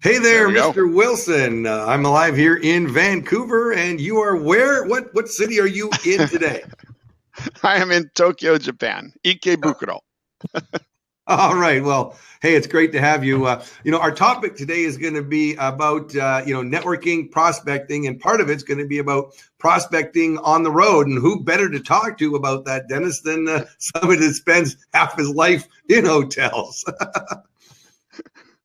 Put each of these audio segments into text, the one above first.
Hey there, we go. Mr. Wilson. I'm alive here in Vancouver, and you are where? What city are you in today? I am in Tokyo, Japan. Ikebukuro. All right. Well, hey, it's great to have you. Our topic today is going to be about networking, prospecting, and part of it's going to be about prospecting on the road. And who better to talk to about that, Dennis, than somebody that spends half his life in hotels?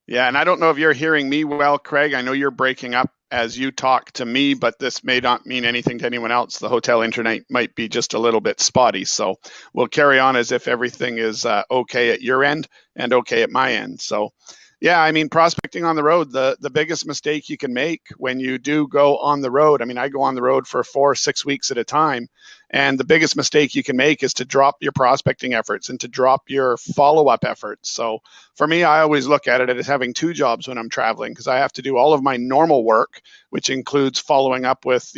Yeah, and I don't know if you're hearing me well, Craig. I know you're breaking up as you talk to me, but this may not mean anything to anyone else. The hotel internet might be just a little bit spotty. So we'll carry on as if everything is okay at your end and okay at my end. So yeah, I mean, prospecting on the road, the biggest mistake you can make when you do go on the road. I mean, I go on the road for 4 or 6 weeks at a time. And the biggest mistake you can make is to drop your prospecting efforts and to drop your follow-up efforts. So for me, I always look at it as having 2 jobs when I'm traveling, because I have to do all of my normal work, which includes following up with,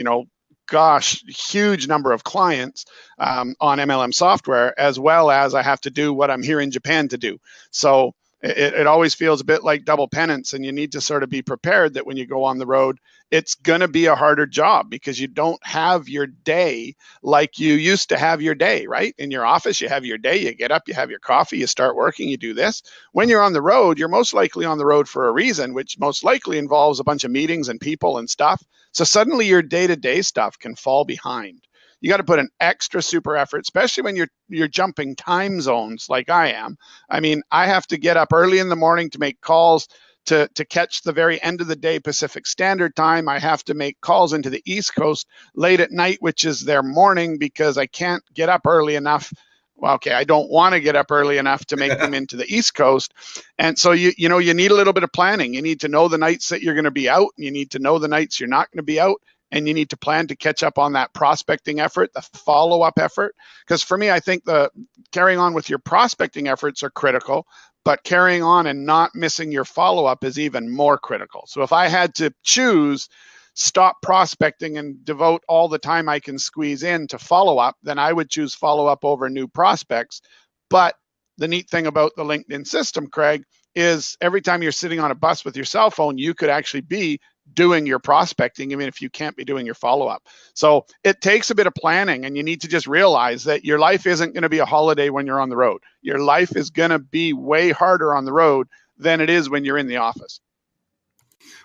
huge number of clients on MLM software, as well as I have to do what I'm here in Japan to do. So it always feels a bit like double penance, and you need to sort of be prepared that when you go on the road, it's going to be a harder job because you don't have your day like you used to have your day, right? In your office, you have your day, you get up, you have your coffee, you start working, you do this. When you're on the road, you're most likely on the road for a reason, which most likely involves a bunch of meetings and people and stuff. So suddenly your day-to-day stuff can fall behind. You got to put an extra super effort, especially when you're jumping time zones like I am. I mean, I have to get up early in the morning to make calls to catch the very end of the day Pacific Standard Time. I have to make calls into the East Coast late at night, which is their morning, because I can't get up early enough. Well, okay, I don't want to get up early enough to make them into the East Coast. And so you need a little bit of planning. You need to know the nights that you're going to be out. You need to know the nights you're not going to be out. And you need to plan to catch up on that prospecting effort, the follow-up effort. Because for me, I think the carrying on with your prospecting efforts are critical, but carrying on and not missing your follow-up is even more critical. So if I had to choose stop prospecting and devote all the time I can squeeze in to follow-up, then I would choose follow-up over new prospects. But the neat thing about the LinkedIn system, Craig, is every time you're sitting on a bus with your cell phone, you could actually be doing your prospecting, even if you can't be doing your follow-up. So it takes a bit of planning, and you need to just realize that your life isn't going to be a holiday when you're on the road. Your life is going to be way harder on the road than it is when you're in the office.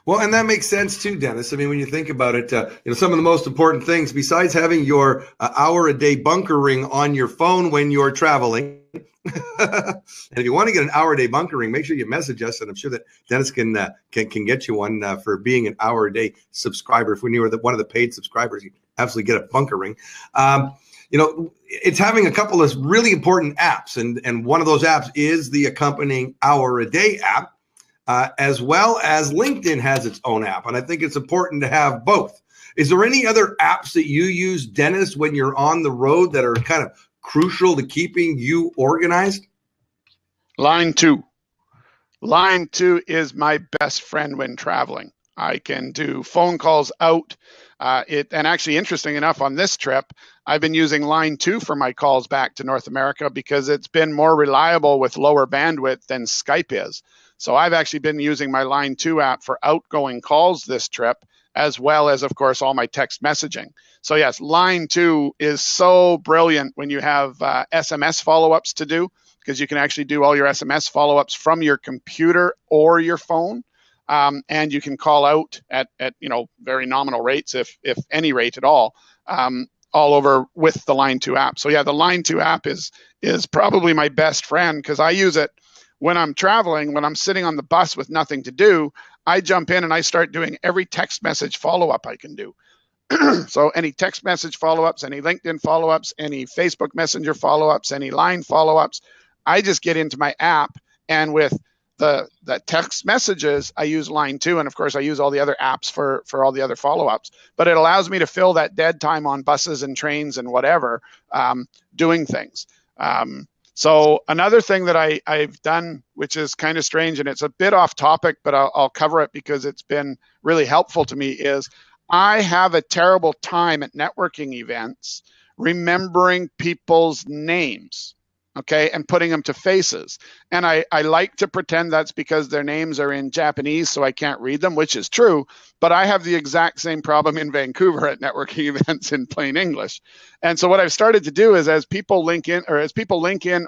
Well, and that makes sense too, Dennis. I mean, when you think about it, some of the most important things, besides having your hour-a-day bunkering on your phone when you're traveling, and if you want to get an hour-a-day bunkering, make sure you message us, and I'm sure that Dennis can get you one for being an hour-a-day subscriber. If we were one of the paid subscribers, you absolutely get a bunkering. It's having a couple of really important apps, and one of those apps is the accompanying hour-a-day app. As well as LinkedIn has its own app. And I think it's important to have both. Is there any other apps that you use, Dennis, when you're on the road that are kind of crucial to keeping you organized? Line 2. Line 2 is my best friend when traveling. I can do phone calls out. And actually, interesting enough, on this trip, I've been using Line 2 for my calls back to North America because it's been more reliable with lower bandwidth than Skype is. So I've actually been using my Line 2 app for outgoing calls this trip, as well as, of course, all my text messaging. So yes, Line 2 is so brilliant when you have SMS follow-ups to do, because you can actually do all your SMS follow-ups from your computer or your phone. And you can call out at very nominal rates, if any rate at all over with the Line 2 app. So yeah, the Line 2 app is probably my best friend, because I use it when I'm traveling, when I'm sitting on the bus with nothing to do. I jump in and I start doing every text message follow-up I can do. So any text message follow-ups, any LinkedIn follow-ups, any Facebook Messenger follow-ups, any Line follow-ups, I just get into my app, and with the text messages, I use Line 2, and of course I use all the other apps for all the other follow-ups. But it allows me to fill that dead time on buses and trains and whatever, doing things. So another thing that I've done, which is kind of strange, and it's a bit off topic, but I'll cover it because it's been really helpful to me, is I have a terrible time at networking events remembering people's names. okay, and putting them to faces. And I like to pretend that's because their names are in Japanese, so I can't read them, which is true. But I have the exact same problem in Vancouver at networking events in plain English. And so what I've started to do is as people link in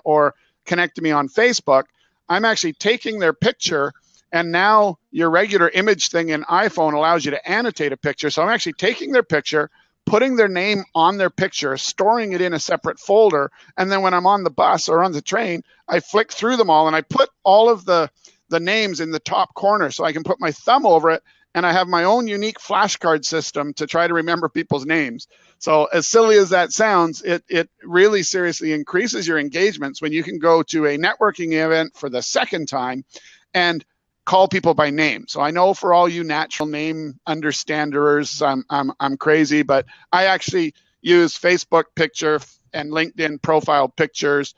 or connect to me on Facebook, I'm actually taking their picture. And now your regular image thing in iPhone allows you to annotate a picture. So I'm actually taking their picture, putting their name on their picture, storing it in a separate folder. And then when I'm on the bus or on the train, I flick through them all and I put all of the names in the top corner so I can put my thumb over it. And I have my own unique flashcard system to try to remember people's names. So as silly as that sounds, it really seriously increases your engagements when you can go to a networking event for the second time and call people by name. So I know for all you natural name understanders, I'm crazy, but I actually use Facebook picture and LinkedIn profile pictures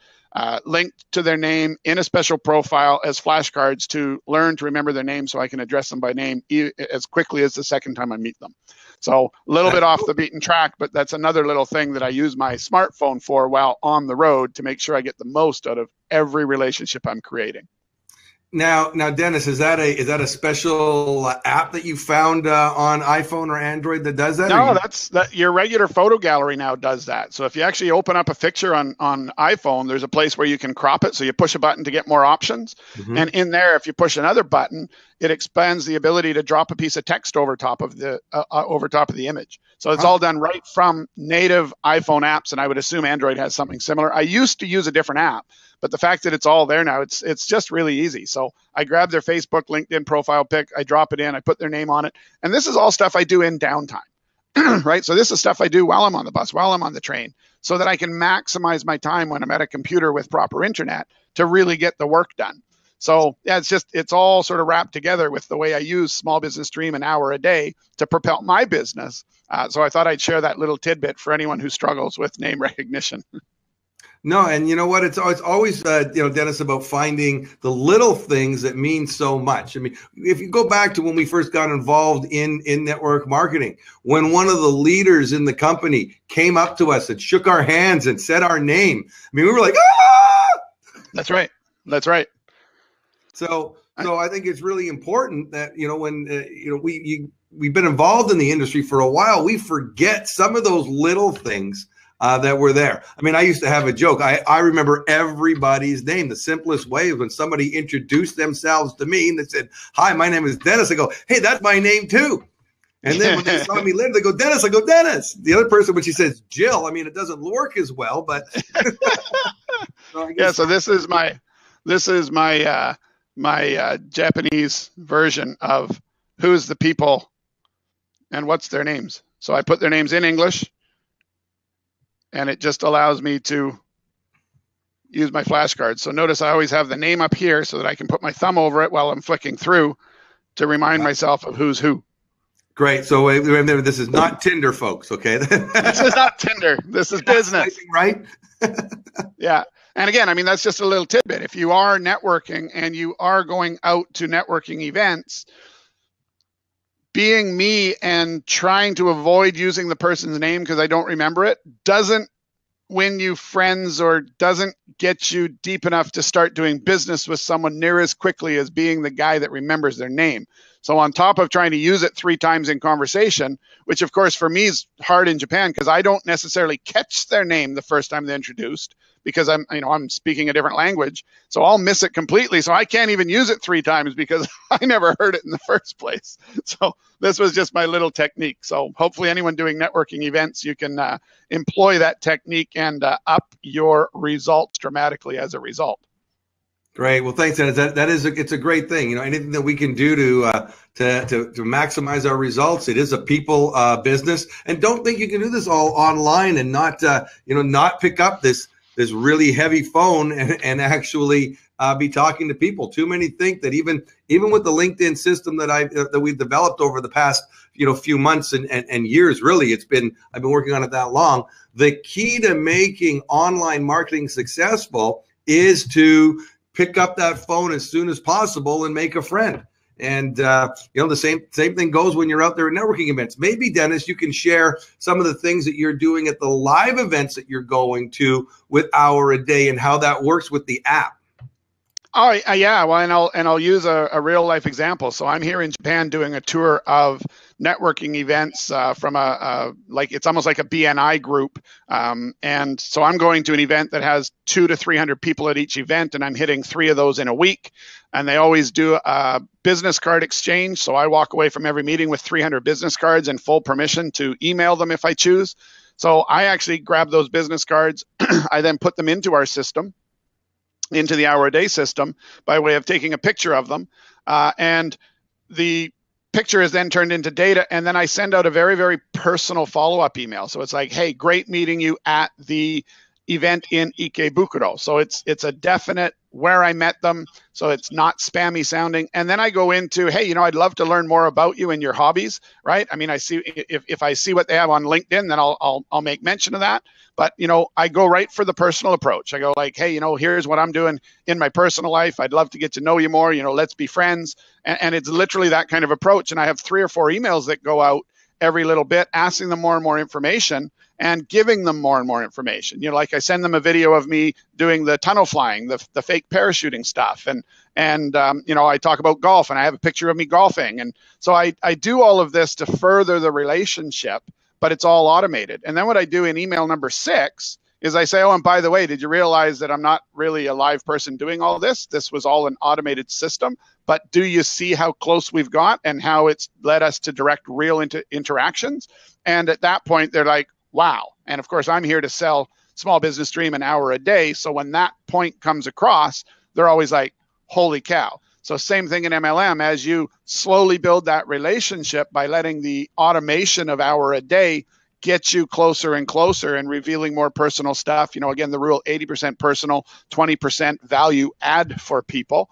linked to their name in a special profile as flashcards to learn to remember their name so I can address them by name as quickly as the second time I meet them. So a little bit off the beaten track, but that's another little thing that I use my smartphone for while on the road to make sure I get the most out of every relationship I'm creating. Now, Dennis, is that a special app that you found on iPhone or Android that does that? No, that your regular photo gallery now does that. So if you actually open up a picture on iPhone, there's a place where you can crop it. So you push a button to get more options. Mm-hmm. And in there, if you push another button, it expands the ability to drop a piece of text over top of the image. So it's all done right from native iPhone apps. And I would assume Android has something similar. I used to use a different app, but the fact that it's all there now, it's just really easy. So I grab their Facebook, LinkedIn profile pic, I drop it in, I put their name on it. And this is all stuff I do in downtime, right? So this is stuff I do while I'm on the bus, while I'm on the train, so that I can maximize my time when I'm at a computer with proper internet to really get the work done. So yeah, it's all sort of wrapped together with the way I use Small Business Dream and HourADay to propel my business. So I thought I'd share that little tidbit for anyone who struggles with name recognition. No, and you know what? It's always, Dennis, about finding the little things that mean so much. I mean, if you go back to when we first got involved in network marketing, when one of the leaders in the company came up to us and shook our hands and said our name, I mean, we were like, ah! That's right. That's right. So I think it's really important that, when, we've been involved in the industry for a while, we forget some of those little things that were there. I mean, I used to have a joke. I remember everybody's name. The simplest way is when somebody introduced themselves to me and they said, "Hi, my name is Dennis." I go, "Hey, that's my name too." And then when they saw me later, they go, "Dennis." I go, "Dennis." The other person, when she says Jill, I mean, it doesn't work as well, but. So this is my Japanese version of who's the people and what's their names. So I put their names in English, and it just allows me to use my flashcards. So notice I always have the name up here so that I can put my thumb over it while I'm flicking through to remind myself of who's who. Great. So remember, this is not Tinder, folks, okay? This is not Tinder. This is business. Right? Yeah. And again, I mean, that's just a little tidbit. If you are networking and you are going out to networking events, being me and trying to avoid using the person's name because I don't remember it doesn't win you friends or doesn't get you deep enough to start doing business with someone near as quickly as being the guy that remembers their name. So on top of trying to use it 3 times in conversation, which of course for me is hard in Japan because I don't necessarily catch their name the first time they're introduced because I'm speaking a different language. So I'll miss it completely. So I can't even use it 3 times because I never heard it in the first place. So this was just my little technique. So hopefully anyone doing networking events, you can employ that technique and up your results dramatically as a result. Great. Well, thanks, Dennis. It's a great thing. Anything that we can do to maximize our results. It is a people business, and don't think you can do this all online and not pick up this really heavy phone and actually be talking to people. Too many think that even with the LinkedIn system that we've developed over the past few months and years, really, I've been working on it that long. The key to making online marketing successful is to pick up that phone as soon as possible and make a friend. And the same thing goes when you're out there at networking events. Maybe, Dennis, you can share some of the things that you're doing at the live events that you're going to with HourADay and how that works with the app. Oh yeah, well, and I'll use a real life example. So I'm here in Japan doing a tour of networking events from it's almost like a BNI group, and so I'm going to an event that has 200 to 300 people at each event, and I'm hitting 3 of those in a week. And they always do a business card exchange. So I walk away from every meeting with 300 business cards and full permission to email them if I choose. So I actually grab those business cards. I then put them into our system, into the HourADay system, by way of taking a picture of them. And the picture is then turned into data. And then I send out a very, very personal follow-up email. So it's like, hey, great meeting you at the event in Ikebukuro. So it's a definite where I met them. So it's not spammy sounding. And then I go into, hey, I'd love to learn more about you and your hobbies, right? I mean, I see if I see what they have on LinkedIn, then I'll make mention of that. But, I go right for the personal approach. I go like, hey, here's what I'm doing in my personal life. I'd love to get to know you more. Let's be friends. And it's literally that kind of approach. And I have 3 or 4 emails that go out every little bit, asking them more and more information and giving them more and more information. Like I send them a video of me doing the tunnel flying, the fake parachuting stuff. And I talk about golf, and I have a picture of me golfing. And so I do all of this to further the relationship, but it's all automated. And then what I do in email number 6 is I say, oh, and by the way, did you realize that I'm not really a live person doing all this? This was all an automated system. But do you see how close we've got and how it's led us to direct real interactions? And at that point, they're like, wow. And of course, I'm here to sell Small Business Dream an HourADay. So when that point comes across, they're always like, holy cow. So same thing in MLM, as you slowly build that relationship by letting the automation of HourADay get you closer and closer and revealing more personal stuff. Again, the rule 80% personal, 20% value add for people.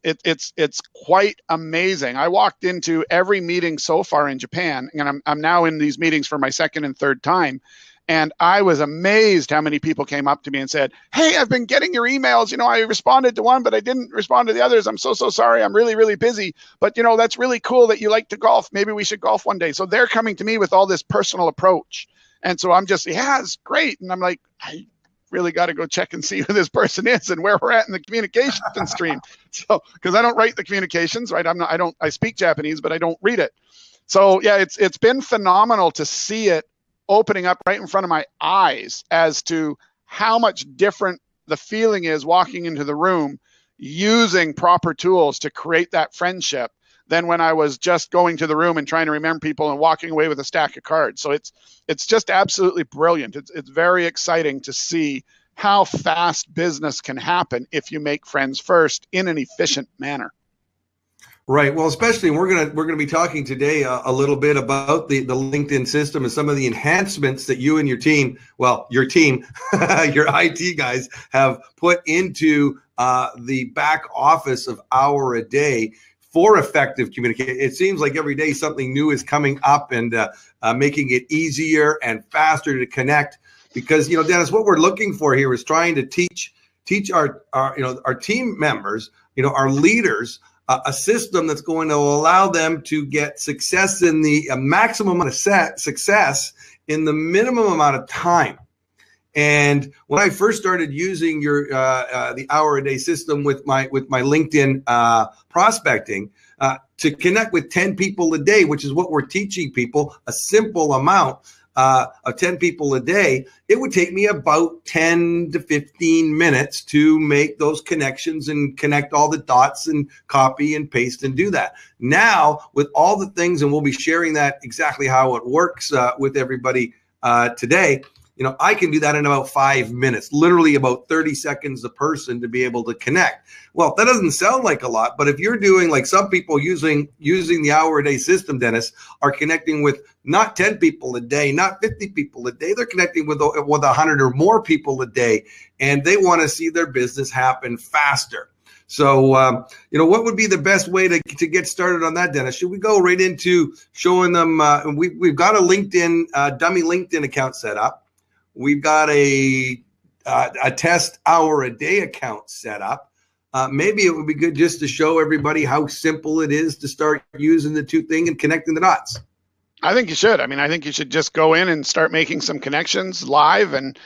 It's quite amazing. I walked into every meeting so far in Japan, and I'm now in these meetings for my 2nd and 3rd time. And I was amazed how many people came up to me and said, hey, I've been getting your emails. I responded to one, but I didn't respond to the others. I'm so sorry. I'm really, really busy. But, that's really cool that you like to golf. Maybe we should golf one day. So they're coming to me with all this personal approach. And so I'm just, yeah, it's great. And I'm like, I really got to go check and see who this person is and where we're at in the communication stream. So, because I don't write the communications, right? I speak Japanese, but I don't read it. So yeah, it's been phenomenal to see it opening up right in front of my eyes as to how much different the feeling is walking into the room using proper tools to create that friendship than when I was just going to the room and trying to remember people and walking away with a stack of cards. So it's just absolutely brilliant. It's very exciting to see how fast business can happen if you make friends first in an efficient manner. Right. Well, especially we're gonna be talking today a little bit about the LinkedIn system and some of the enhancements that you and your team, your IT guys have put into the back office of HourADay for effective communication. It seems like every day something new is coming up and making it easier and faster to connect. Because Dennis, what we're looking for here is trying to teach our team members, our leaders, a system that's going to allow them to get success in the maximum amount of success in the minimum amount of time. And when I first started using the HourADay system with my LinkedIn prospecting to connect with 10 people a day, which is what we're teaching people, a simple amount of 10 people a day, it would take me about 10 to 15 minutes to make those connections and connect all the dots and copy and paste and do that. Now, with all the things, and we'll be sharing that exactly how it works with everybody today, I can do that in about 5 minutes, literally about 30 seconds a person to be able to connect. Well, that doesn't sound like a lot, but if you're doing like some people using the HourADay system, Dennis, are connecting with not 10 people a day, not 50 people a day. They're connecting with 100 or more people a day, and they want to see their business happen faster. So, what would be the best way to get started on that, Dennis? Should we go right into showing them? We've got a dummy LinkedIn account set up. We've got a test HourADay account set up. maybe it would be good just to show everybody how simple it is to start using the two things and connecting the dots. I think you should. I mean, I think you should just go in and start making some connections live and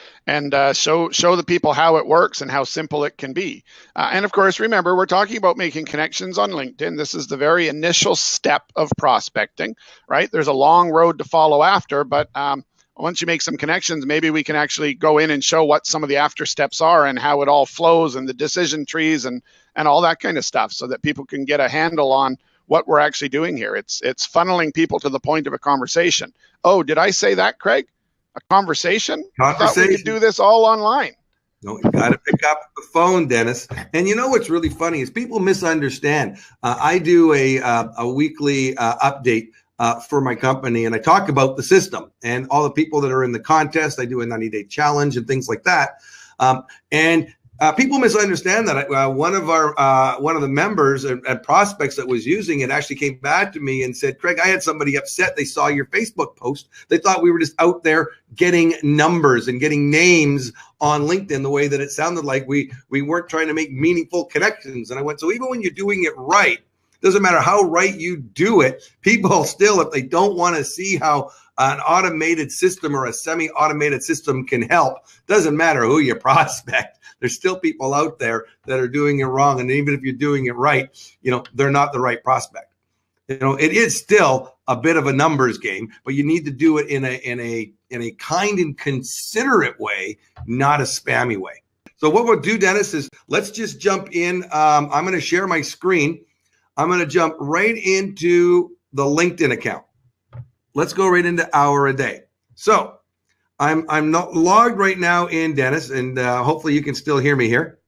show the people how it works and how simple it can be. And of course, remember, we're talking about making connections on LinkedIn. This is the very initial step of prospecting, right? There's a long road to follow after, but once you make some connections, maybe we can actually go in and show what some of the after steps are and how it all flows and the decision trees and all that kind of stuff, so that people can get a handle on what we're actually doing here. It's funneling people to the point of a conversation. Oh, did I say that, Craig? A conversation? I thought we could do this all online. No, you got to pick up the phone, Dennis. And you know what's really funny is people misunderstand. I do a weekly update for my company, and I talk about the system and all the people that are in the contest. I do a 90-day challenge and things like that. And people misunderstand that. One of the members and prospects that was using it actually came back to me and said, Craig, I had somebody upset. They saw your Facebook post. They thought we were just out there getting numbers and getting names on LinkedIn, the way that it sounded like we weren't trying to make meaningful connections. And I went, so even when you're doing it right, doesn't matter how right you do it, people still, if they don't want to see how an automated system or a semi-automated system can help, doesn't matter who you prospect. There's still people out there that are doing it wrong. And even if you're doing it right, they're not the right prospect. It is still a bit of a numbers game, but you need to do it in a kind and considerate way, not a spammy way. So what we'll do, Dennis, is let's just jump in. I'm going to share my screen. I'm going to jump right into the LinkedIn account. Let's go right into HourADay. So I'm not logged right now in, Dennis, and hopefully you can still hear me here.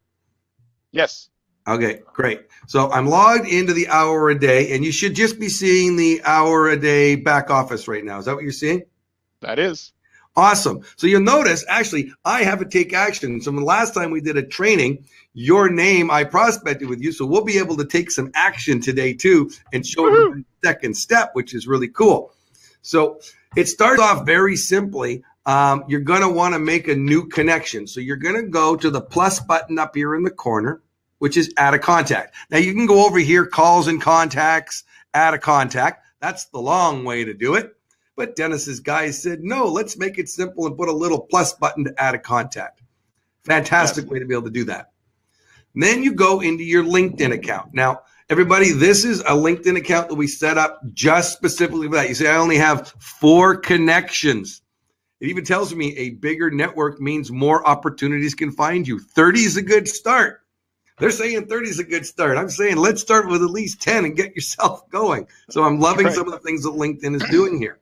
Yes. Okay, great. So I'm logged into the HourADay, and you should just be seeing the HourADay back office right now. Is that what you're seeing? That is. Awesome. So you'll notice, actually, I have a take action. So the last time we did a training, your name, I prospected with you. So we'll be able to take some action today too and show you the second step, which is really cool. So it starts off very simply. You're going to want to make a new connection. So you're going to go to the plus button up here in the corner, which is add a contact. Now you can go over here, calls and contacts, add a contact. That's the long way to do it. But Dennis's guys said, no, let's make it simple and put a little plus button to add a contact. Fantastic way to be able to do that. And then you go into your LinkedIn account. Now, everybody, this is a LinkedIn account that we set up just specifically for that. You say, I only have 4 connections. It even tells me a bigger network means more opportunities can find you. 30 is a good start. They're saying 30 is a good start. I'm saying let's start with at least 10 and get yourself going. So I'm loving some of the things that LinkedIn is doing here.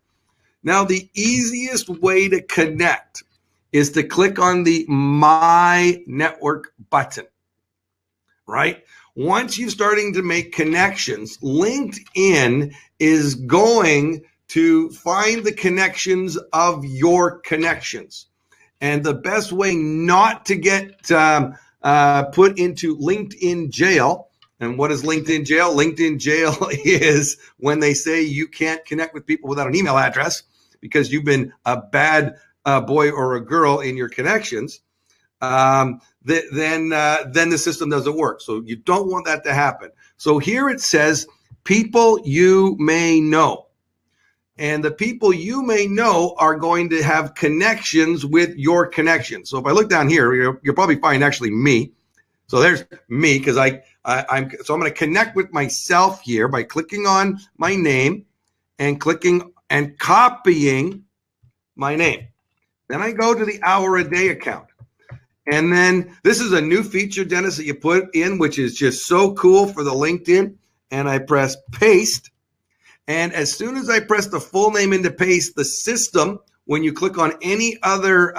Now, the easiest way to connect is to click on the My Network button, right? Once you're starting to make connections, LinkedIn is going to find the connections of your connections. And the best way not to get put into LinkedIn jail. And what is LinkedIn jail? LinkedIn jail is when they say you can't connect with people without an email address because you've been a bad boy or a girl in your connections. Then the system doesn't work. So you don't want that to happen. So here it says people you may know. And the people you may know are going to have connections with your connections. So if I look down here, you'll probably find actually me. So there's me because I'm going to connect with myself here by clicking on my name and clicking and copying my name. Then I go to the HourADay account. And then this is a new feature, Dennis, that you put in, which is just so cool for the LinkedIn. And I press paste. And as soon as I press the full name into paste, the system, when you click on any other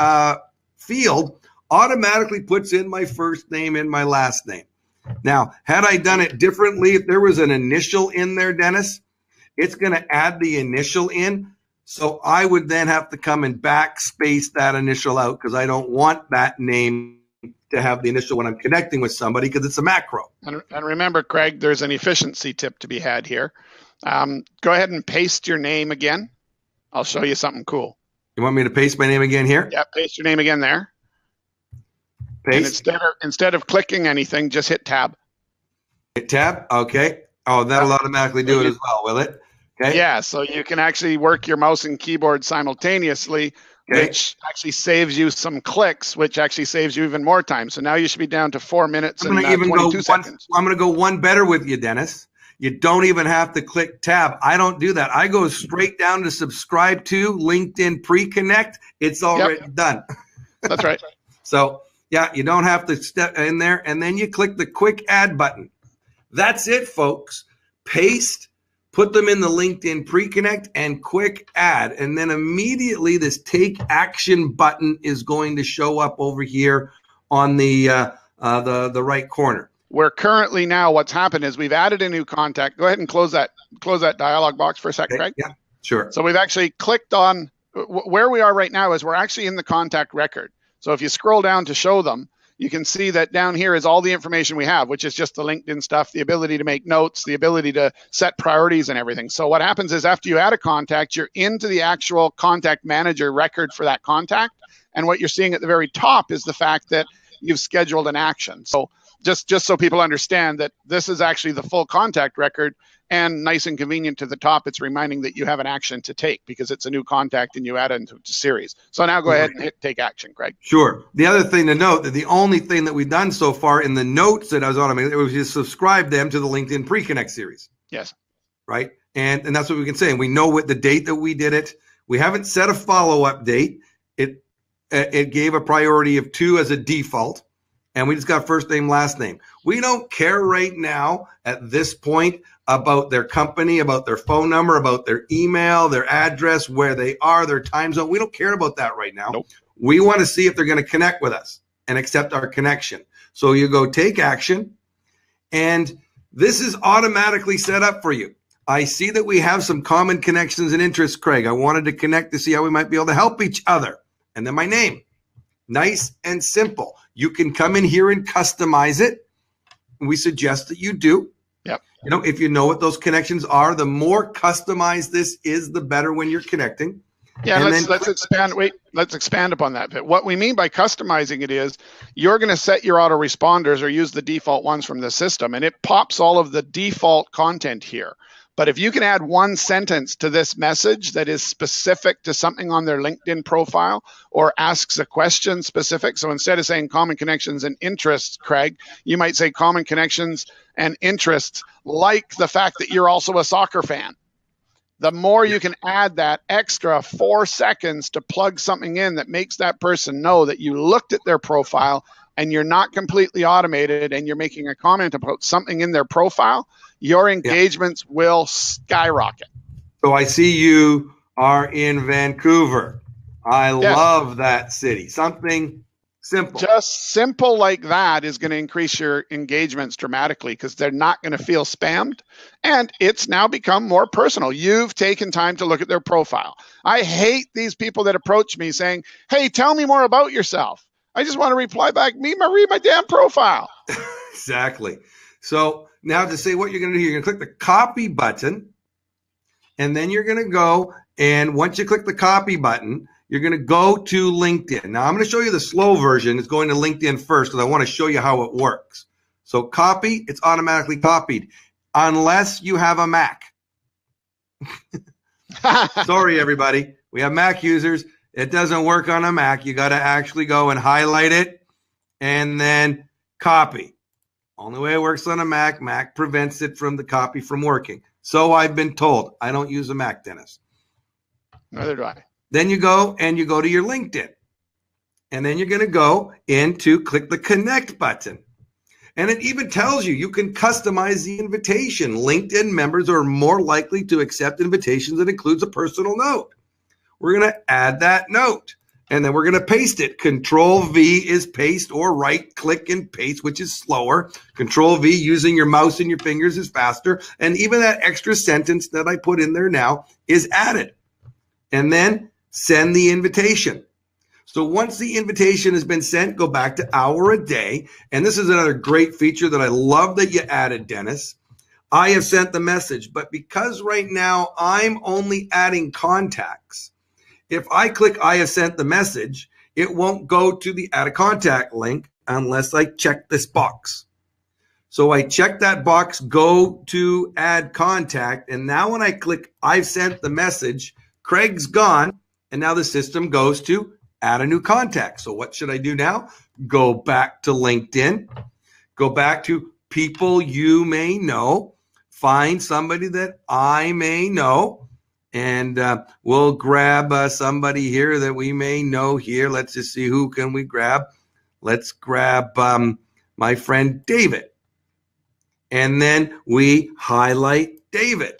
field, automatically puts in my first name and my last name. Now, had I done it differently, if there was an initial in there, Dennis, it's going to add the initial in. So I would then have to come and backspace that initial out because I don't want that name to have the initial when I'm connecting with somebody because it's a macro. And remember, Craig, there's an efficiency tip to be had here. Go ahead and paste your name again. I'll show you something cool. You want me to paste my name again here? Yeah, paste your name again there. Paste. And instead of clicking anything, just hit tab. Hit tab. Okay. Oh, that'll automatically do it as well, will it? Okay. Yeah, so you can actually work your mouse and keyboard simultaneously, which actually saves you some clicks, which actually saves you even more time. So now you should be down to 4 minutes and 22 seconds. I'm going to go one better with you, Dennis. You don't even have to click tab. I don't do that. I go straight down to subscribe to LinkedIn Pre-Connect. It's already done. That's right. So yeah, you don't have to step in there, and then you click the quick add button. That's it, folks. Paste, put them in the LinkedIn Pre-Connect and quick add. And then immediately this take action button is going to show up over here on the right corner. We're currently now, what's happened is we've added a new contact. Go ahead and close that dialog box for a second, Craig. Yeah, sure. So we've actually clicked on, where we are right now is we're actually in the contact record. So if you scroll down to show them, you can see that down here is all the information we have, which is just the LinkedIn stuff, the ability to make notes, the ability to set priorities and everything. So what happens is after you add a contact, you're into the actual contact manager record for that contact. And what you're seeing at the very top is the fact that you've scheduled an action. So just so people understand that this is actually the full contact record, and nice and convenient to the top, it's reminding that you have an action to take because it's a new contact and you add it into a series. So now go ahead and hit take action, Craig. Sure. The other thing to note that the only thing that we've done so far in the notes that I was on, it was just subscribe them to the LinkedIn Pre-Connect series. Yes. Right. And that's what we can say. And we know what the date that we did it. We haven't set a follow-up date. It gave a priority of 2 as a default. And we just got first name, last name. We don't care right now at this point about their company, about their phone number, about their email, their address, where they are, their time zone. We don't care about that right now. Nope. We want to see if they're going to connect with us and accept our connection. So you go take action, and this is automatically set up for you. I see that we have some common connections and interests, Craig. I wanted to connect to see how we might be able to help each other. And then my name. Nice and simple. You can come in here and customize it. We suggest that you do. Yep. You know, if you know what those connections are, the more customized this is, the better when you're connecting. Yeah, let's expand. Wait, let's expand upon that bit. What we mean by customizing it is you're going to set your autoresponders or use the default ones from the system, and it pops all of the default content here. But if you can add one sentence to this message that is specific to something on their LinkedIn profile or asks a question specific, so instead of saying common connections and interests, Craig, you might say common connections and interests, like the fact that you're also a soccer fan. The more you can add that extra 4 seconds to plug something in that makes that person know that you looked at their profile and you're not completely automated and you're making a comment about something in their profile, your engagements will skyrocket. So I see you are in Vancouver. I love that city. Something simple. Just simple like that is going to increase your engagements dramatically because they're not going to feel spammed. And it's now become more personal. You've taken time to look at their profile. I hate these people that approach me saying, hey, tell me more about yourself. I just want to reply back, read my damn profile. Exactly. So now to say what you're going to do, you're going to click the copy button, and then you're going to go, and once you click the copy button, you're going to go to LinkedIn. Now I'm going to show you the slow version. It's going to LinkedIn first because I want to show you how it works. So copy, it's automatically copied unless you have a Mac. Sorry, everybody. We have Mac users. It doesn't work on a Mac. You got to actually go and highlight it and then copy. Only way it works on a Mac. Mac prevents it from the copy from working. So I've been told. I don't use a Mac, Dennis. Neither do I. Then you go and you go to your LinkedIn. And then you're going to go into click the connect button. And it even tells you can customize the invitation. LinkedIn members are more likely to accept invitations that includes a personal note. We're going to add that note. And then we're going to paste it. Control V is paste, or right click and paste, which is slower. Control V using your mouse and your fingers is faster. And even that extra sentence that I put in there now is added. And then send the invitation. So once the invitation has been sent, go back to HourADay. And this is another great feature that I love that you added, Dennis. I have sent the message, but because right now I'm only adding contacts, if I click I have sent the message, it won't go to the add a contact link unless I check this box. So I check that box, go to add contact. And now when I click, I've sent the message, Craig's gone. And now the system goes to add a new contact. So what should I do now? Go back to LinkedIn, go back to people you may know, find somebody that I may know, and we'll grab somebody here that we may know here. Let's just see, who can we grab? Let's grab my friend David. And then we highlight David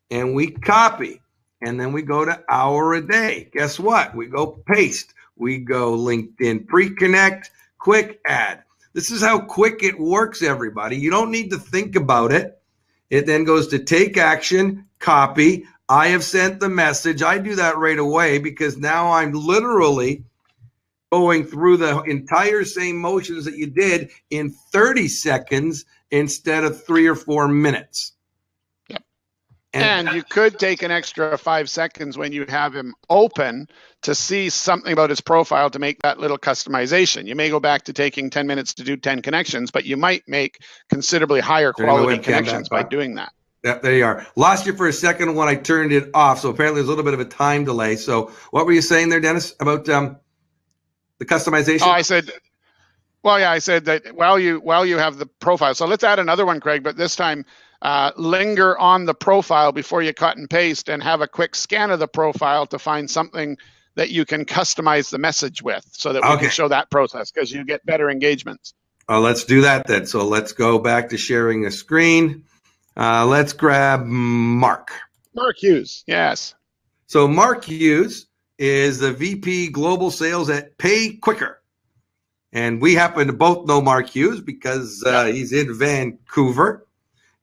and we copy. And then we go to HourADay. Guess what? We go paste. We go LinkedIn pre-connect, quick add. This is how quick it works, everybody. You don't need to think about it. It then goes to take action, copy. I have sent the message. I do that right away because now I'm literally going through the entire same motions that you did in 30 seconds instead of 3 or 4 minutes. Yep. And you could take an extra 5 seconds when you have him open to see something about his profile to make that little customization. You may go back to taking 10 minutes to do 10 connections, but you might make considerably higher quality connections by doing that. Yeah, there you are. Lost you for a second when I turned it off. So apparently there's a little bit of a time delay. So what were you saying there, Dennis, about the customization? Oh, I said that while you have the profile. So let's add another one, Craig, but this time linger on the profile before you cut and paste and have a quick scan of the profile to find something that you can customize the message with so that we can show that process, because you get better engagements. Let's do that then. So let's go back to sharing a screen. Let's grab Mark. Mark Hughes, yes. So Mark Hughes is the VP Global Sales at Pay Quicker. And we happen to both know Mark Hughes because he's in Vancouver.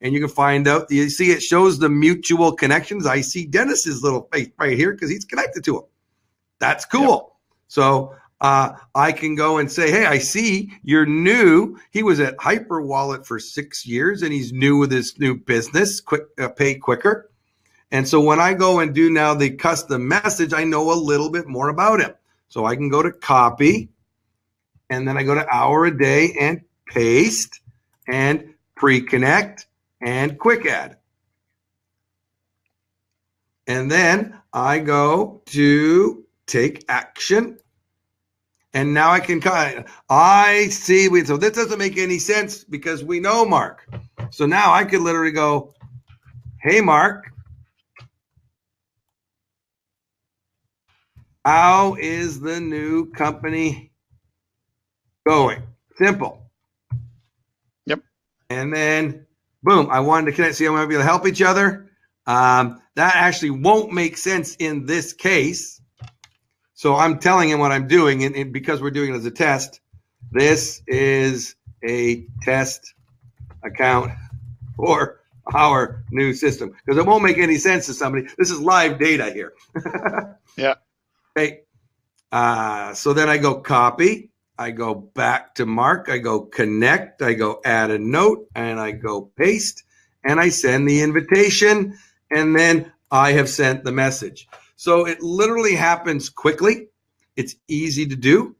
And you can find out, you see it shows the mutual connections. I see Dennis's little face right here because he's connected to him. That's cool. Yep. So I can go and say, hey, I see you're new. He was at HyperWallet for 6 years and he's new with his new business, Pay Quicker. And so when I go and do now the custom message, I know a little bit more about him. So I can go to copy, and then I go to HourADay and paste and pre-connect and quick add. And then I go to take action. And now I can, I see, so this doesn't make any sense because we know Mark. So now I could literally go, hey, Mark, how is the new company going? Simple. Yep. And then, boom, I wanted to connect. See, I want to be able to help each other. That actually won't make sense in this case. So I'm telling him what I'm doing, and because we're doing it as a test, this is a test account for our new system, because it won't make any sense to somebody. This is live data here. Yeah. Okay. So then I go copy. I go back to Mark. I go connect. I go add a note, and I go paste, and I send the invitation, and then I have sent the message. So it literally happens quickly. It's easy to do.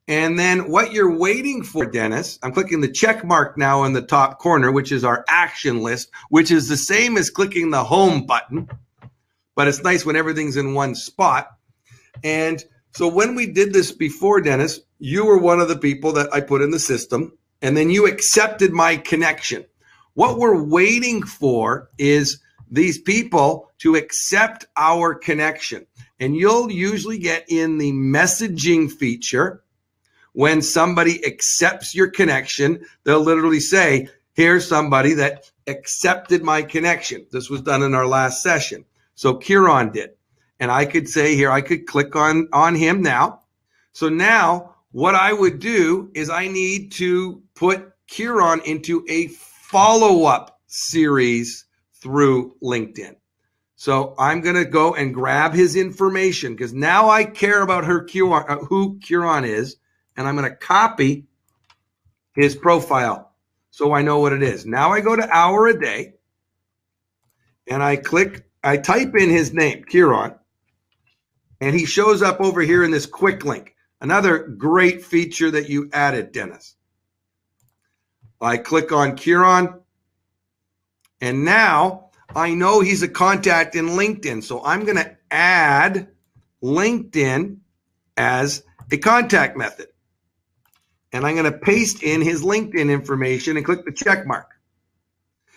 And then what you're waiting for, Dennis, I'm clicking the check mark now in the top corner, which is our action list, which is the same as clicking the home button, but it's nice when everything's in one spot. And so when we did this before, Dennis, you were one of the people that I put in the system, and then you accepted my connection. What we're waiting for is these people to accept our connection. And you'll usually get in the messaging feature, when somebody accepts your connection, they'll literally say, here's somebody that accepted my connection. This was done in our last session. So Kieran did. And I could say here, I could click on him now. So now what I would do is I need to put Kieran into a follow-up series through LinkedIn. So I'm going to go and grab his information, because now I care about who Kieran is, and I'm going to copy his profile so I know what it is. Now I go to HourADay and I type in his name, Kieran, and he shows up over here in this quick link. Another great feature that you added, Dennis. I click on Kieran, and now I know he's a contact in LinkedIn. So I'm going to add LinkedIn as a contact method. And I'm going to paste in his LinkedIn information and click the check mark.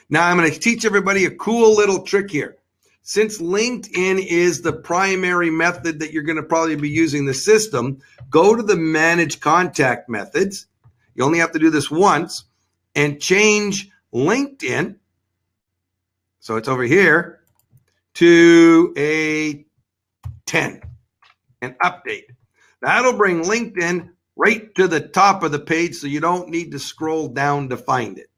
Now I'm going to teach everybody a cool little trick here. Since LinkedIn is the primary method that you're going to probably be using the system, go to the Manage Contact Methods. You only have to do this once and change LinkedIn. So it's over here to a 10 and update. That'll bring LinkedIn right to the top of the page so you don't need to scroll down to find it.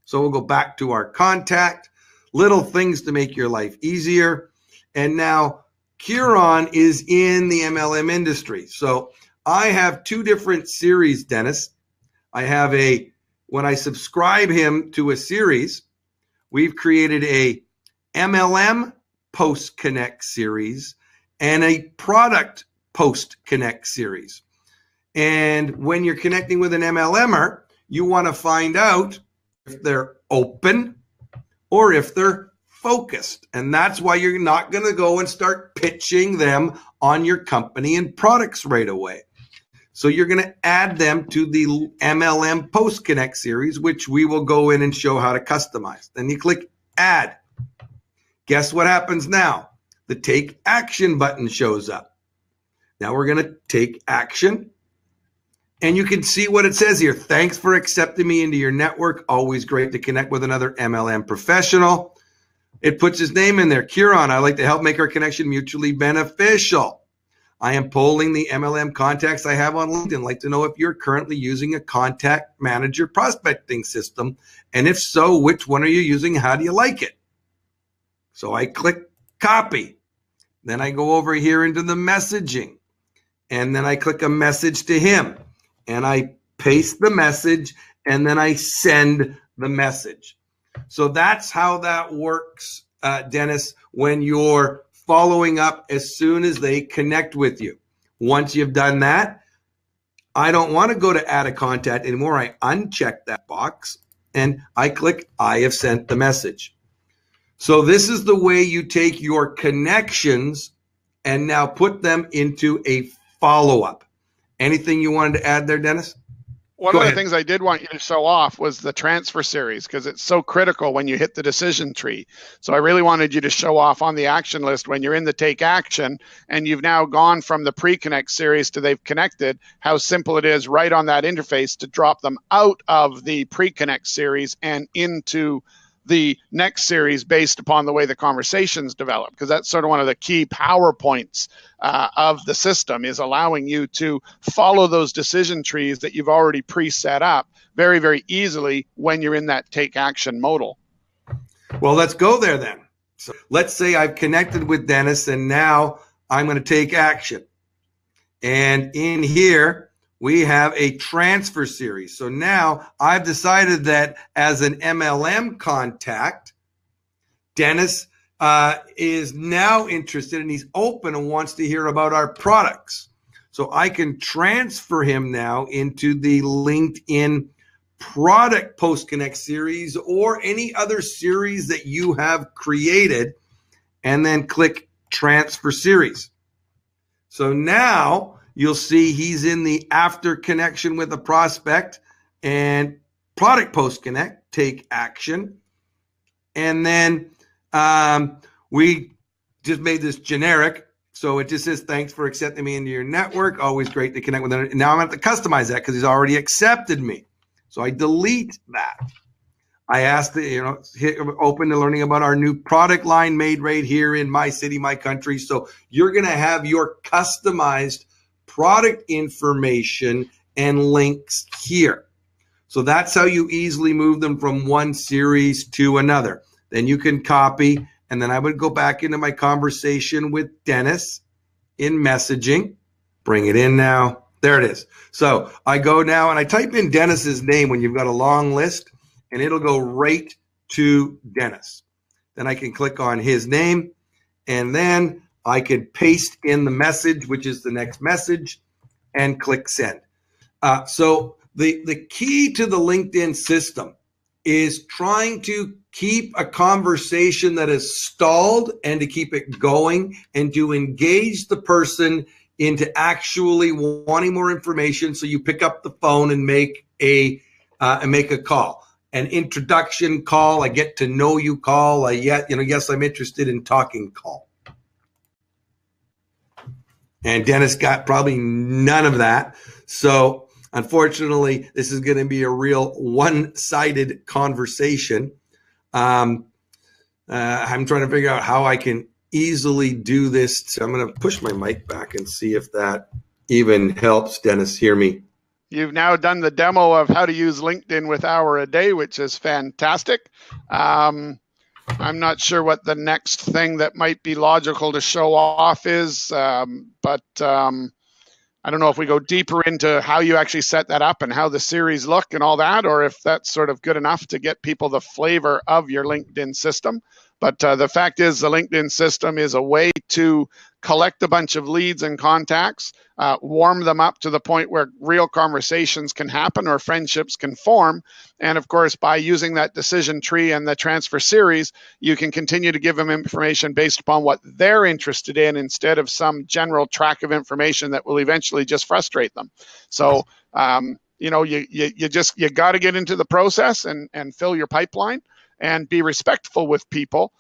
So we'll go back to our contact, little things to make your life easier. And now Kieran is in the MLM industry. So I have two different series, Dennis. I have when I subscribe him to a series, we've created a MLM Post Connect series and a product Post Connect series. And when you're connecting with an MLMer, you want to find out if they're open or if they're focused. And that's why you're not going to go and start pitching them on your company and products right away. So you're going to add them to the MLM Post Connect series, which we will go in and show how to customize. Then you click Add. Guess what happens now? The Take Action button shows up. Now we're going to take action. And you can see what it says here. Thanks for accepting me into your network. Always great to connect with another MLM professional. It puts his name in there. Kieran, I'd like to help make our connection mutually beneficial. I am polling the MLM contacts I have on LinkedIn. I'd like to know if you're currently using a contact manager prospecting system. And if so, which one are you using? How do you like it? So I click copy. Then I go over here into the messaging. And then I click a message to him. And I paste the message, and then I send the message. So that's how that works, Dennis, when you're following up as soon as they connect with you. Once you've done that, I don't want to go to add a contact anymore. I uncheck that box, and I click I have sent the message. So this is the way you take your connections and now put them into a follow-up. Anything you wanted to add there, Dennis? One of the things I did want you to show off was the transfer series, because it's so critical when you hit the decision tree. So I really wanted you to show off on the action list when you're in the take action and you've now gone from the pre-connect series to they've connected, how simple it is right on that interface to drop them out of the pre-connect series and into the next series based upon the way the conversations develop, because that's sort of one of the key power points of the system, is allowing you to follow those decision trees that you've already pre-set up very, very easily when you're in that take action modal. Well, let's go there then. So let's say I've connected with Dennis and now I'm going to take action. And in here, we have a transfer series. So now I've decided that as an MLM contact, Dennis is now interested and he's open and wants to hear about our products. So I can transfer him now into the LinkedIn product Post Connect series or any other series that you have created, and then click transfer series. So now you'll see he's in the after connection with a prospect and product Post Connect, take action. And then we just made this generic. So it just says, thanks for accepting me into your network. Always great to connect with him. Now I'm going to have to customize that because he's already accepted me. So I delete that. I asked, hit open to learning about our new product line made right here in my city, my country. So you're going to have your customized product information and links here. So that's how you easily move them from one series to another. Then you can copy, and then I would go back into my conversation with Dennis in messaging, bring it in now. There it is. So I go now and I type in Dennis's name when you've got a long list, and it'll go right to Dennis. Then I can click on his name, and then I could paste in the message, which is the next message, and click send. So the key to the LinkedIn system is trying to keep a conversation that is stalled and to keep it going and to engage the person into actually wanting more information. So you pick up the phone and make a call, an introduction call, a get to know you call, yes, I'm interested in talking call. And Dennis got probably none of that. So unfortunately, this is going to be a real one-sided conversation. I'm trying to figure out how I can easily do this. So I'm going to push my mic back and see if that even helps. Dennis, hear me? You've now done the demo of how to use LinkedIn with HourADay, which is fantastic. I'm not sure what the next thing that might be logical to show off is, but I don't know if we go deeper into how you actually set that up and how the series look and all that, or if that's sort of good enough to get people the flavor of your LinkedIn system. But the fact is, the LinkedIn system is a way to collect a bunch of leads and contacts, warm them up to the point where real conversations can happen or friendships can form. And of course, by using that decision tree and the transfer series, you can continue to give them information based upon what they're interested in instead of some general track of information that will eventually just frustrate them. So, you got to get into the process and fill your pipeline and be respectful with people.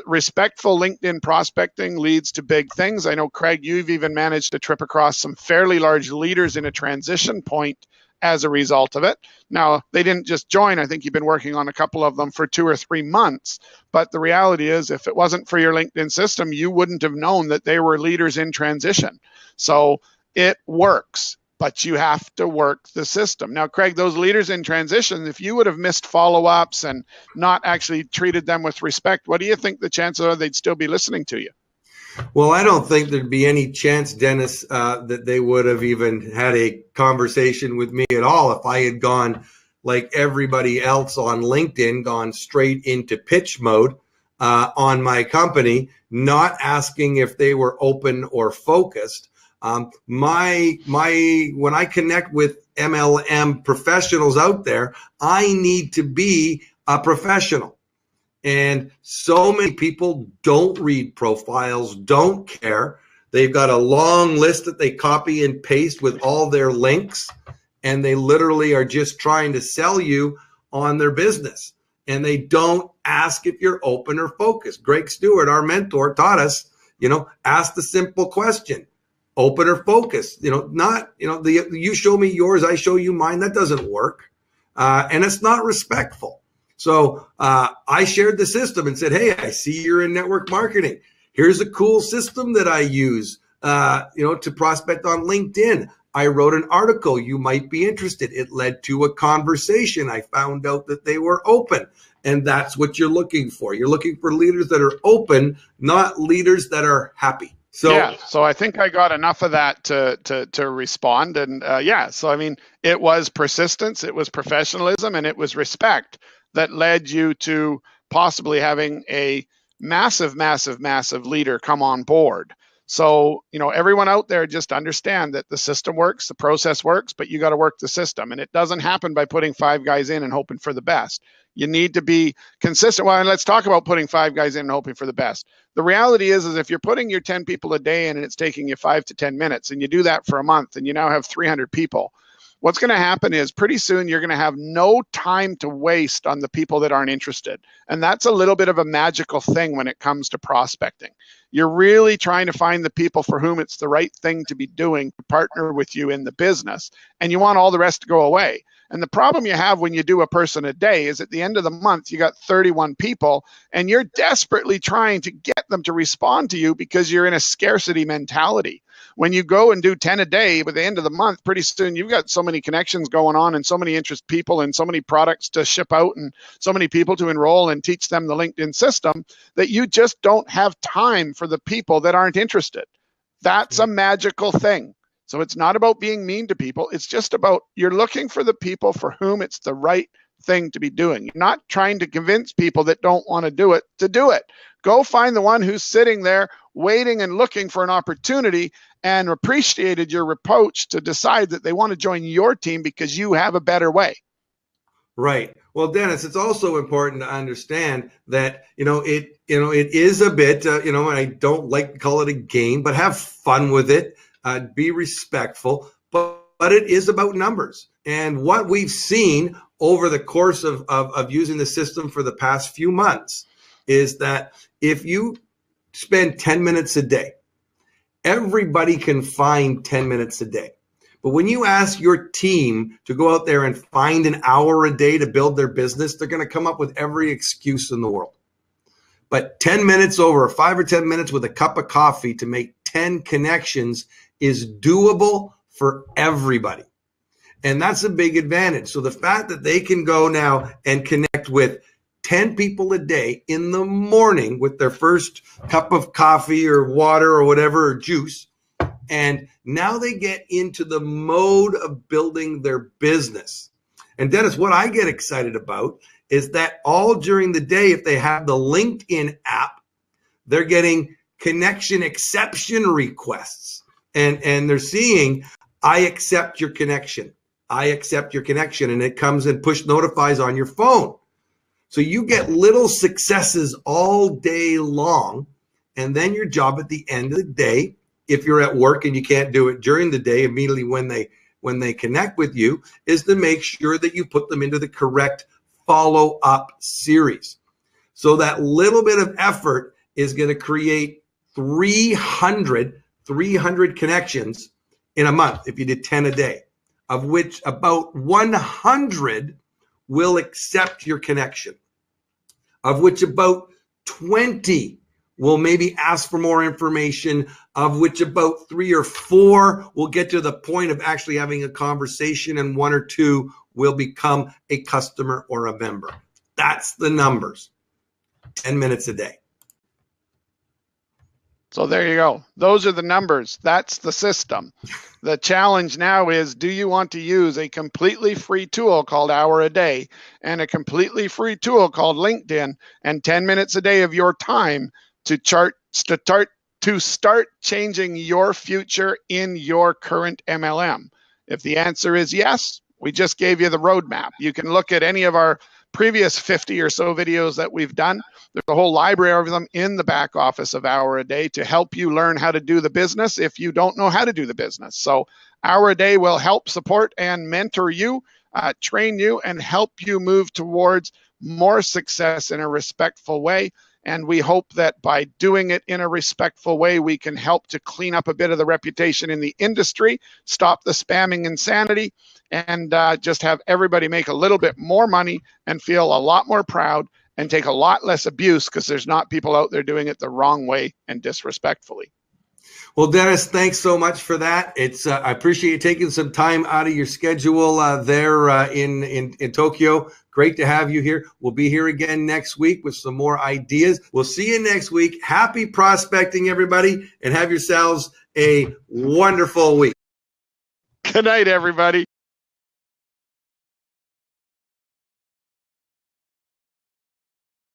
Respectful LinkedIn prospecting leads to big things. I know, Craig, you've even managed to trip across some fairly large leaders in a transition point as a result of it. Now, they didn't just join. I think you've been working on a couple of them for 2 or 3 months. But the reality is, if it wasn't for your LinkedIn system, you wouldn't have known that they were leaders in transition. So it works, but you have to work the system. Now, Craig, those leaders in transition, if you would have missed follow-ups and not actually treated them with respect, what do you think the chances are they'd still be listening to you? Well, I don't think there'd be any chance, Dennis, that they would have even had a conversation with me at all if I had gone like everybody else on LinkedIn, gone straight into pitch mode on my company, not asking if they were open or focused. When I connect with MLM professionals out there, I need to be a professional. And so many people don't read profiles, don't care. They've got a long list that they copy and paste with all their links, and they literally are just trying to sell you on their business. And they don't ask if you're open or focused. Greg Stewart, our mentor, taught us, ask the simple question. Open or focus, you show me yours, I show you mine. That doesn't work. And it's not respectful. So I shared the system and said, hey, I see you're in network marketing. Here's a cool system that I use, to prospect on LinkedIn. I wrote an article. You might be interested. It led to a conversation. I found out that they were open. And that's what you're looking for. You're looking for leaders that are open, not leaders that are happy. So I think I got enough of that to respond. And so I mean, it was persistence, it was professionalism, and it was respect that led you to possibly having a massive leader come on board. So, everyone out there, just understand that the system works, the process works, but you got to work the system. And it doesn't happen by putting 5 guys in and hoping for the best. You need to be consistent. Well, and let's talk about putting 5 guys in and hoping for the best. The reality is if you're putting your 10 people a day in and it's taking you 5 to 10 minutes and you do that for a month and you now have 300 people, what's going to happen is pretty soon you're going to have no time to waste on the people that aren't interested. And that's a little bit of a magical thing when it comes to prospecting. You're really trying to find the people for whom it's the right thing to be doing to partner with you in the business. And you want all the rest to go away. And the problem you have when you do a person a day is at the end of the month, you got 31 people and you're desperately trying to get them to respond to you because you're in a scarcity mentality. When you go and do 10 a day, by the end of the month, pretty soon you've got so many connections going on and so many interest people and so many products to ship out and so many people to enroll and teach them the LinkedIn system that you just don't have time for the people that aren't interested. That's a magical thing. So it's not about being mean to people. It's just about you're looking for the people for whom it's the right thing to be doing. You're not trying to convince people that don't want to do it to do it. Go find the one who's sitting there waiting and looking for an opportunity and appreciated your approach to decide that they want to join your team because you have a better way. Right. Well, Dennis, it's also important to understand that, it is a bit, and I don't like to call it a game, but have fun with it, be respectful, but it is about numbers. And what we've seen over the course of using the system for the past few months is that if you spend 10 minutes a day, everybody can find 10 minutes a day. But when you ask your team to go out there and find an hour a day to build their business, they're going to come up with every excuse in the world. But 10 minutes over 5 or 10 minutes with a cup of coffee to make 10 connections is doable for everybody. And that's a big advantage. So the fact that they can go now and connect with 10 people a day in the morning with their first cup of coffee or water or whatever, or juice, and now they get into the mode of building their business. And Dennis, what I get excited about is that all during the day, if they have the LinkedIn app, they're getting connection exception requests. And they're seeing, I accept your connection. I accept your connection. And it comes and push notifies on your phone. So you get little successes all day long. And then your job at the end of the day, if you're at work and you can't do it during the day, immediately when they connect with you, is to make sure that you put them into the correct follow-up series. So that little bit of effort is going to create 300 connections in a month if you did 10 a day, of which about 100 will accept your connection, of which about 20 will maybe ask for more information, of which about 3 or 4 will get to the point of actually having a conversation, and 1 or 2 will become a customer or a member. That's the numbers. 10 minutes a day. So there you go. Those are the numbers. That's the system. The challenge now is, do you want to use a completely free tool called HourADay and a completely free tool called LinkedIn and 10 minutes a day of your time to start changing your future in your current MLM? If the answer is yes, we just gave you the roadmap. You can look at any of our previous 50 or so videos that we've done. There's a whole library of them in the back office of HourADay to help you learn how to do the business if you don't know how to do the business. So HourADay will help support and mentor you, train you, and help you move towards more success in a respectful way. And we hope that by doing it in a respectful way, we can help to clean up a bit of the reputation in the industry, stop the spamming insanity, and just have everybody make a little bit more money and feel a lot more proud and take a lot less abuse, because there's not people out there doing it the wrong way and disrespectfully. Well, Dennis, thanks so much for that. I appreciate you taking some time out of your schedule there in Tokyo. Great to have you here. We'll be here again next week with some more ideas. We'll see you next week. Happy prospecting, everybody, and have yourselves a wonderful week. Good night, everybody.